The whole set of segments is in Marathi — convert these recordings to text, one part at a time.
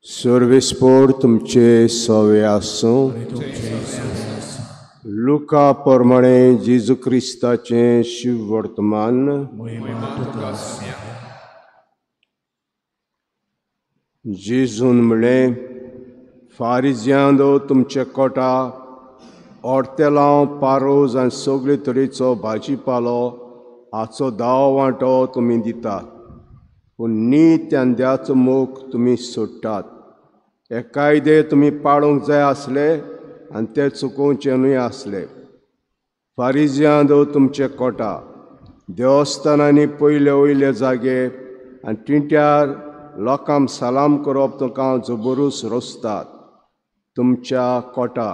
सर्वेस्पोर तुमचे सवे आसूं. लुका प्रमाणे जेजू क्रिस्ताचे शिव वर्तमान. जेजून म्हणलें, फारिजियांदो तुमचे कोटा ओर्तेलांव पारोज आनी सगळे तरेचो भाजीपालो हाचो दाव वांटो तुमी दितात, पूण नीत आनी द्याचो मोग तुमी सोडटात. हे कायदे तुमी पाळूंक जाय आसले आनी ते चुकोवचेनूय आसले. फारिजियांदो तुमचे कोटा देवस्थानांनी पयले वयले जागे आनी टिंट्यार लोकांक सलाम करप तुका जबरूच रोसतात. तुमच्या कोटा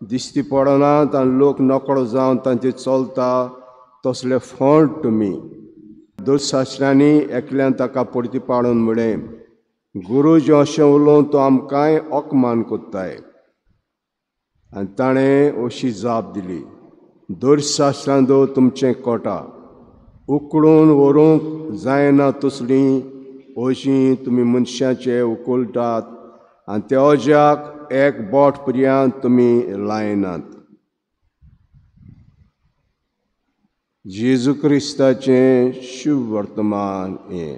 दिश्टी पडनात आनी लोक नकळो जावन तांचे चलता तसले फोंड तुमी. दुशास्त्रांनी एकल्यान ताका परती पाडून म्हळें, गुरूजी अशें उलोवन तूं आमकांय ओकमान कोत्ताय. आनी ताणें अशी जाप दिली, दुशास्त्रांदो तुमचें कोटा उकडून व्हरूंक जायना तसलीं अशीं तुमी मनशाचे उखलतात आनी त्या ओज्याक एक बोट पर्यंत तुमी लायनात. जेजू क्रिस्ताचें शुभ वर्तमान हें.